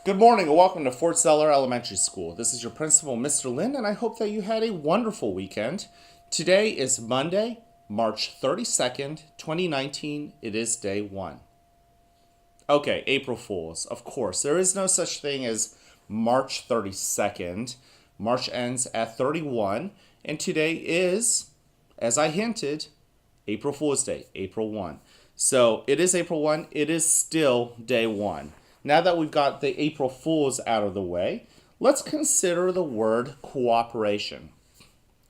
Good morning and welcome to Fort Zeller Elementary School. This is your principal, Mr. Lynn, and I hope that you had a wonderful weekend. Today is Monday, March 32nd, 2019. It is day one. Okay, April Fools. Of course, there is no such thing as March 32nd. March ends at 31, and today is, as I hinted, April Fool's Day, April 1. So it is April 1, it is still day one. Now that we've got the April Fools out of the way, let's consider the word cooperation.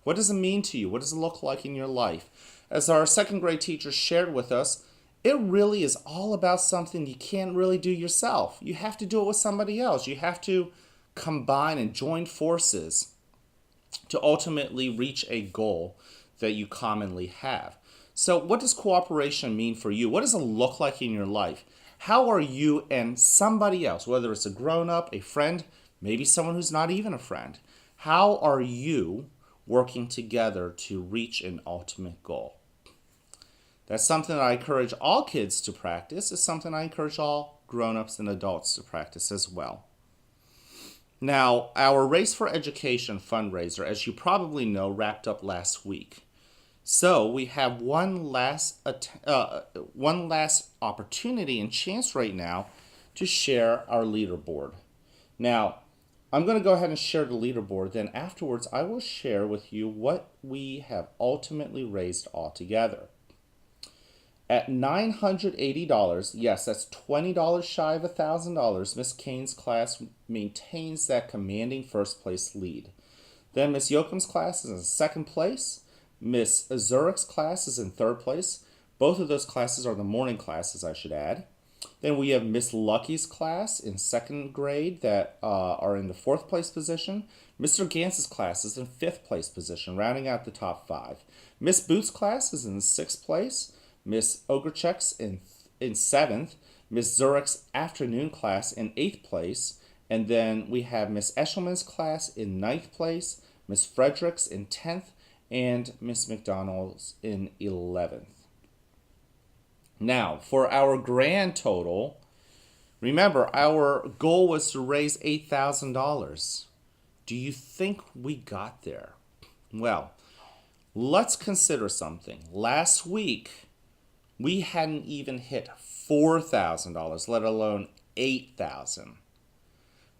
What does it mean to you? What does it look like in your life? As our second grade teacher shared with us, it really is all about something you can't really do yourself. You have to do it with somebody else. You have to combine and join forces to ultimately reach a goal that you commonly have. So, what does cooperation mean for you? What does it look like in your life? How are you and somebody else, whether it's a grown up, a friend, maybe someone who's not even a friend, how are you working together to reach an ultimate goal? That's something that I encourage all kids to practice. It's something I encourage all grown ups and adults to practice as well. Now, our Race for Education fundraiser, as you probably know, wrapped up last week. So we have one last opportunity and chance right now to share our leaderboard. Now, I'm going to go ahead and share the leaderboard. Then afterwards, I will share with you what we have ultimately raised altogether. At $980, yes, that's $20 shy of $1,000, Miss Kane's class maintains that commanding first place lead. Then Miss Yoakum's class is in second place. Miss Zurich's class is in third place. Both of those classes are the morning classes, I should add. Then we have Miss Lucky's class in second grade that are in the fourth place position. Mr. Gantz's class is in fifth place position, rounding out the top five. Miss Booth's class is in sixth place. Miss Ogrechek's in seventh. Miss Zurich's afternoon class in eighth place. And then we have Miss Eshelman's class in ninth place. Miss Frederick's in 10th. And Miss McDonald's in 11th. Now, for our grand total, remember, our goal was to raise $8,000. Do you think we got there? Well, let's consider something. Last week, we hadn't even hit $4,000, let alone $8,000.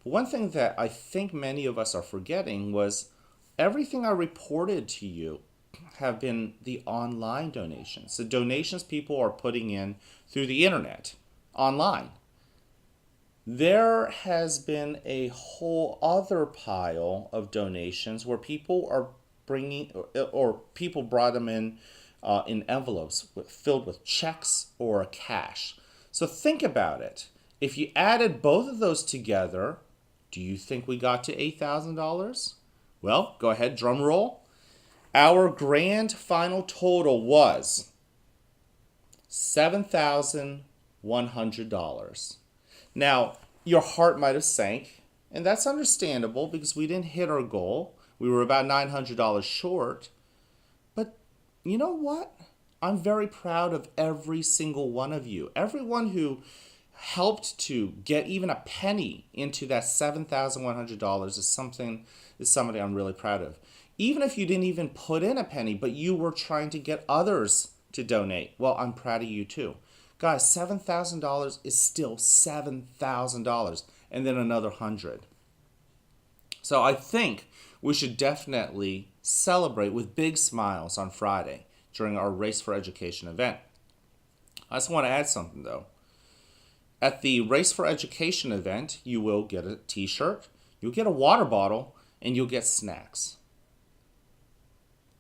But one thing that I think many of us are forgetting was everything I reported to you have been the online donations. The donations people are putting in through the internet, online. There has been a whole other pile of donations where people are bringing, or people brought them in envelopes filled with checks or cash. So think about it. If you added both of those together, do you think we got to $8,000? Well, go ahead, drum roll. Our grand final total was $7,100. Now, your heart might have sank, and that's understandable because we didn't hit our goal. We were about $900 short. But you know what? I'm very proud of every single one of you. Everyone who helped to get even a penny into that $7,100 is somebody I'm really proud of. Even if you didn't even put in a penny, but you were trying to get others to donate, well, I'm proud of you too. Guys, $7,000 is still $7,000 and then another 100. So I think we should definitely celebrate with big smiles on Friday during our Race for Education event. I just want to add something though. At the Race for Education event, you will get a t-shirt, you'll get a water bottle, and you'll get snacks.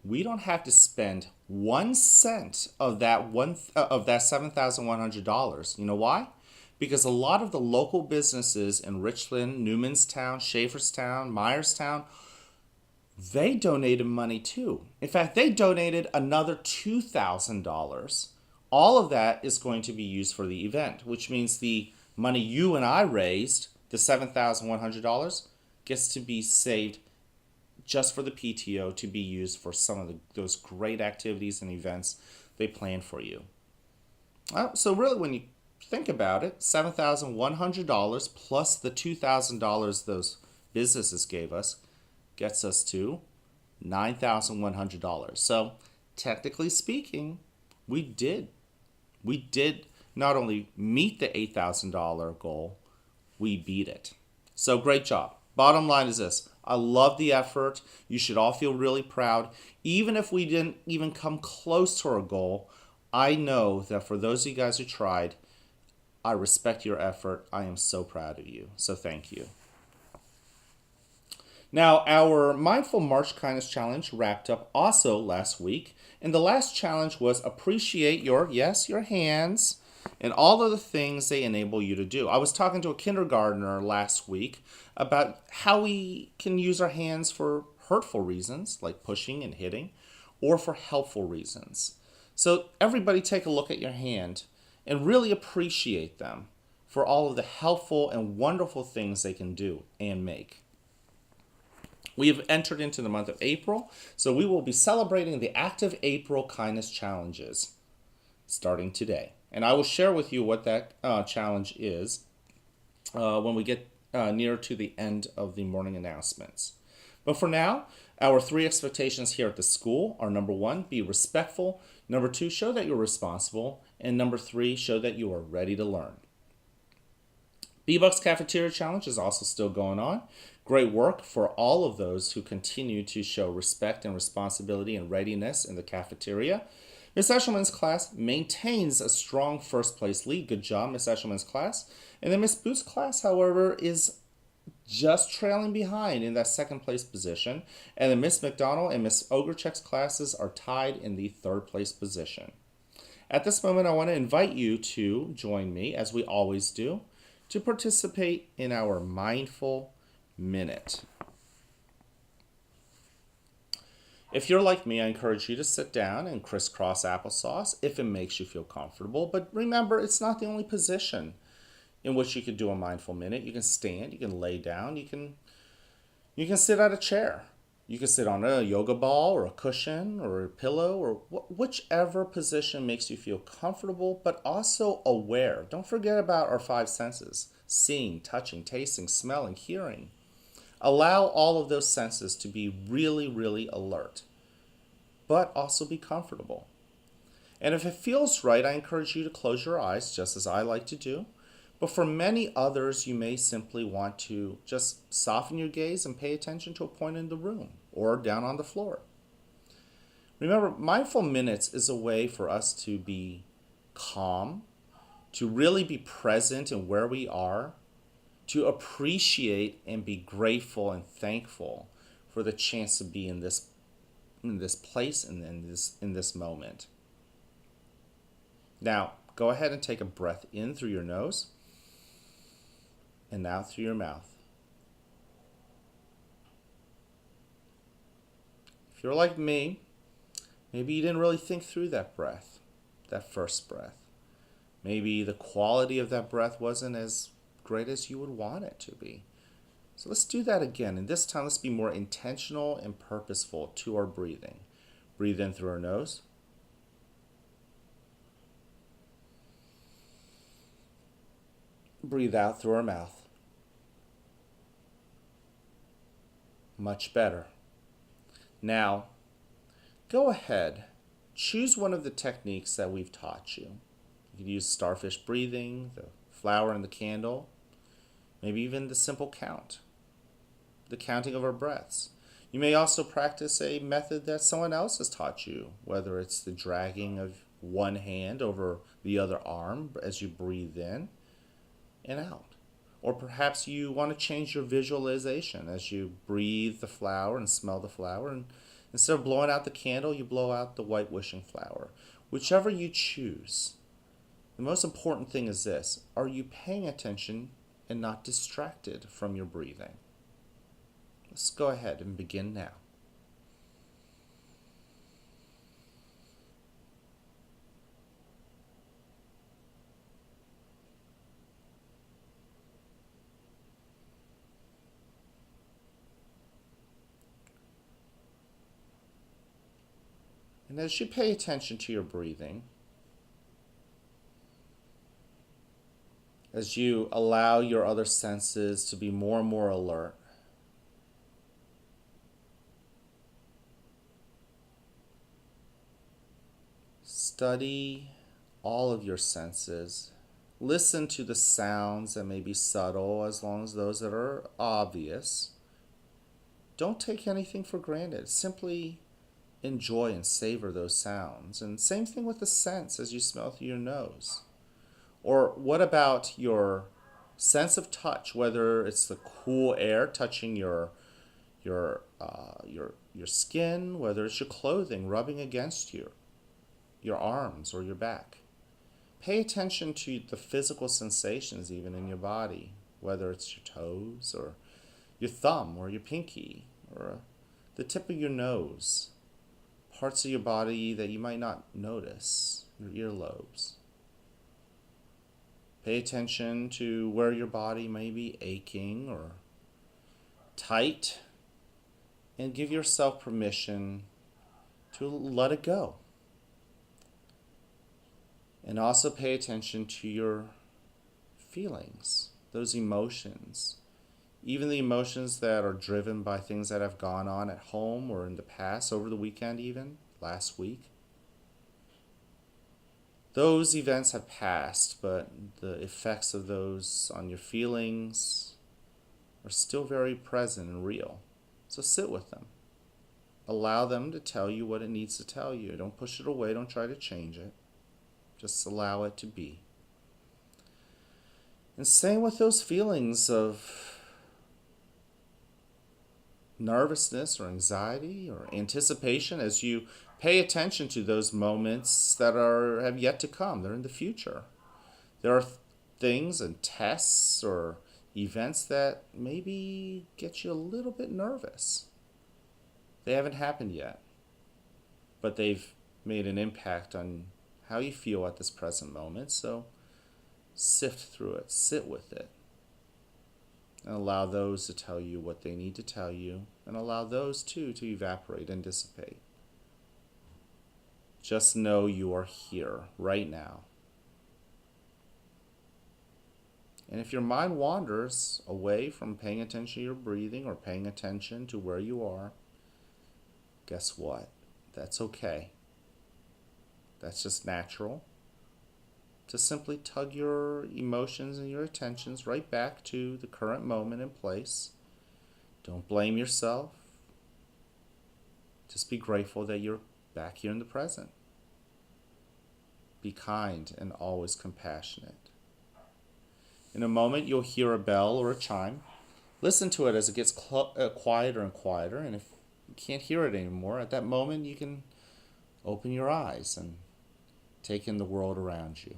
We don't have to spend 1 cent of that $7,100. You know why? Because a lot of the local businesses in Richland, Newmanstown, Schaeferstown, Myerstown, they donated money too. In fact, they donated another $2,000. All of that is going to be used for the event, which means the money you and I raised, the $7,100, gets to be saved just for the PTO to be used for some of those great activities and events they plan for you. So really, when you think about it, $7,100 plus the $2,000 those businesses gave us gets us to $9,100. So, technically speaking, we did not only meet the $8,000 goal, we beat it. So, great job. Bottom line is this: I love the effort. You should all feel really proud. Even if we didn't even come close to our goal, I know that for those of you guys who tried, I respect your effort. I am so proud of you. So thank you. Now, our Mindful March Kindness Challenge wrapped up also last week. And the last challenge was appreciate your hands and all of the things they enable you to do. I was talking to a kindergartner last week about how we can use our hands for hurtful reasons, like pushing and hitting, or for helpful reasons. So everybody take a look at your hand and really appreciate them for all of the helpful and wonderful things they can do and make. We have entered into the month of April, so we will be celebrating the Active April Kindness Challenges starting today. And I will share with you what that challenge is when we get near to the end of the morning announcements. But for now, our 3 expectations here at the school are: number 1, be respectful; number 2, show that you're responsible; and number 3, show that you are ready to learn. B-Bucks Cafeteria Challenge is also still going on. Great work for all of those who continue to show respect and responsibility and readiness in the cafeteria. Miss Eshelman's class maintains a strong first place lead. Good job, Miss Eshelman's class. And then Miss Booth's class, however, is just trailing behind in that second place position. And then Miss McDonald and Miss Ogrechek's classes are tied in the third place position. At this moment, I want to invite you to join me, as we always do, to participate in our Mindful Minute. If you're like me, I encourage you to sit down and crisscross applesauce if it makes you feel comfortable. But remember, it's not the only position in which you could do a mindful minute. You can stand, you can lay down, you can sit at a chair. You can sit on a yoga ball or a cushion or a pillow or whichever position makes you feel comfortable, but also aware. Don't forget about our 5 senses: seeing, touching, tasting, smelling, hearing. Allow all of those senses to be really, really alert, but also be comfortable. And if it feels right, I encourage you to close your eyes, just as I like to do. But for many others, you may simply want to just soften your gaze and pay attention to a point in the room or down on the floor. Remember, Mindful Minutes is a way for us to be calm, to really be present in where we are, to appreciate and be grateful and thankful for the chance to be in this place and in this moment. Now, go ahead and take a breath in through your nose and out through your mouth. If you're like me, maybe you didn't really think through that breath, that first breath. Maybe the quality of that breath wasn't as great as you would want it to be. So let's do that again. And this time, let's be more intentional and purposeful to our breathing. Breathe in through our nose. Breathe out through our mouth. Much better. Now, go ahead. Choose one of the techniques that we've taught you. You can use starfish breathing, the flower and the candle, maybe even the simple count, the counting of our breaths. You may also practice a method that someone else has taught you, whether it's the dragging of one hand over the other arm as you breathe in and out. Or perhaps you want to change your visualization as you breathe the flower and smell the flower, and instead of blowing out the candle, you blow out the white wishing flower. Whichever you choose. The most important thing is this: are you paying attention and not distracted from your breathing? Let's go ahead and begin now. And as you pay attention to your breathing, as you allow your other senses to be more and more alert. Study all of your senses. Listen to the sounds that may be subtle as long as those that are obvious. Don't take anything for granted. Simply enjoy and savor those sounds. And same thing with the scents as you smell through your nose. Or what about your sense of touch, whether it's the cool air touching your skin, whether it's your clothing rubbing against you, your arms or your back. Pay attention to the physical sensations even in your body, whether it's your toes or your thumb or your pinky or the tip of your nose, parts of your body that you might not notice, your earlobes. Pay attention to where your body may be aching or tight, and give yourself permission to let it go. And also pay attention to your feelings, those emotions, even the emotions that are driven by things that have gone on at home or in the past, over the weekend even, last week. Those events have passed, but the effects of those on your feelings are still very present and real. So sit with them. Allow them to tell you what it needs to tell you. Don't push it away. Don't try to change it. Just allow it to be. And same with those feelings of nervousness or anxiety or anticipation as you pay attention to those moments that have yet to come. They're in the future. There are things and tests or events that maybe get you a little bit nervous. They haven't happened yet, but they've made an impact on how you feel at this present moment. So sift through it, sit with it, and allow those to tell you what they need to tell you, and allow those too to evaporate and dissipate. Just know you are here right now. And if your mind wanders away from paying attention to your breathing or paying attention to where you are, guess what? That's okay. That's just natural. To simply tug your emotions and your attentions right back to the current moment and place. Don't blame yourself. Just be grateful that you're back here in the present. Be kind and always compassionate. In a moment, you'll hear a bell or a chime. Listen to it as it gets quieter and quieter, and if you can't hear it anymore, at that moment you can open your eyes and take in the world around you.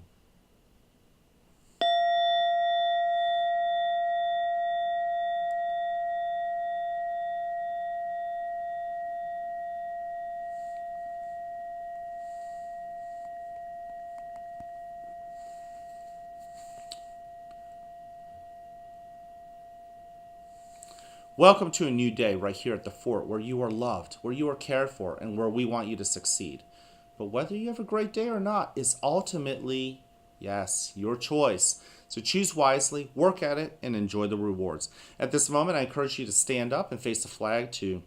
Welcome to a new day right here at the fort where you are loved, where you are cared for, and where we want you to succeed. But whether you have a great day or not is ultimately, yes, your choice. So choose wisely, work at it, and enjoy the rewards. At this moment, I encourage you to stand up and face the flag to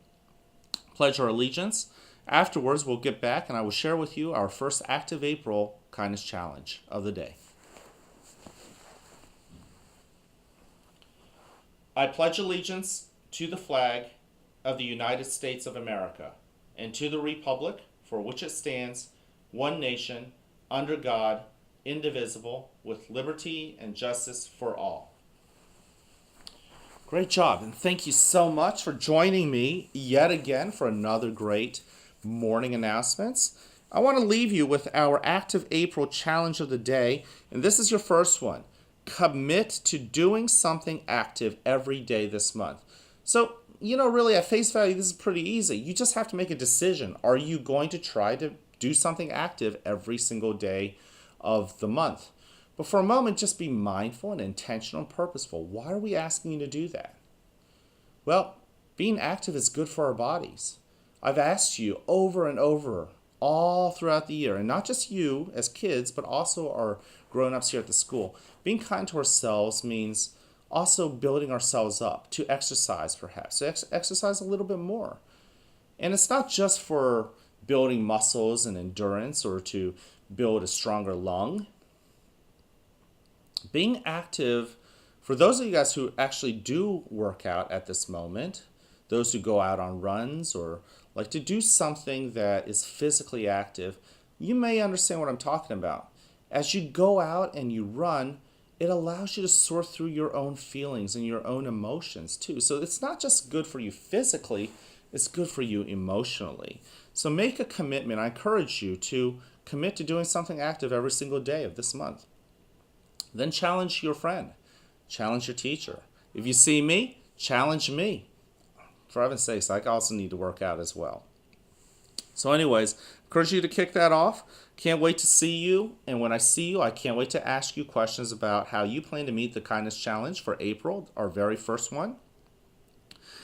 pledge our allegiance. Afterwards, we'll get back and I will share with you our first Active April Kindness Challenge of the day. I pledge allegiance to the flag of the United States of America and to the republic for which it stands, one nation, under God, indivisible, with liberty and justice for all. Great job, and thank you so much for joining me yet again for another great morning announcements. I want to leave you with our Active April Challenge of the day, and this is your first one. Commit to doing something active every day this month. So, really at face value, this is pretty easy. You just have to make a decision. Are you going to try to do something active every single day of the month? But for a moment, just be mindful and intentional and purposeful. Why are we asking you to do that? Well, being active is good for our bodies. I've asked you over and over all throughout the year, and not just you as kids, but also our grown-ups here at the school. Being kind to ourselves means also building ourselves up to exercise, perhaps. So exercise a little bit more. And it's not just for building muscles and endurance or to build a stronger lung. Being active, for those of you guys who actually do work out at this moment, those who go out on runs or like to do something that is physically active, you may understand what I'm talking about. As you go out and you run, it allows you to sort through your own feelings and your own emotions too. So it's not just good for you physically, it's good for you emotionally. So make a commitment. I encourage you to commit to doing something active every single day of this month. Then challenge your friend, challenge your teacher. If you see me, challenge me. For heaven's sakes, I also need to work out as well. So anyways, encourage you to kick that off. Can't wait to see you. And when I see you, I can't wait to ask you questions about how you plan to meet the kindness challenge for April, our very first one.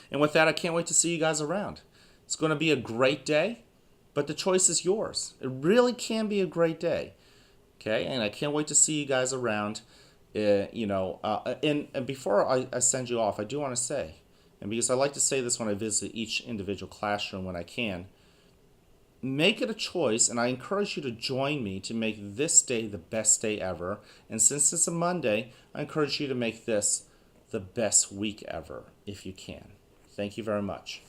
And with that, I can't wait to see you guys around. It's going to be a great day, but the choice is yours. It really can be a great day. Okay, and I can't wait to see you guys around. And before I send you off, I do want to say, and because I like to say this when I visit each individual classroom when I can, make it a choice, and I encourage you to join me to make this day the best day ever. And since it's a Monday, I encourage you to make this the best week ever, if you can. Thank you very much.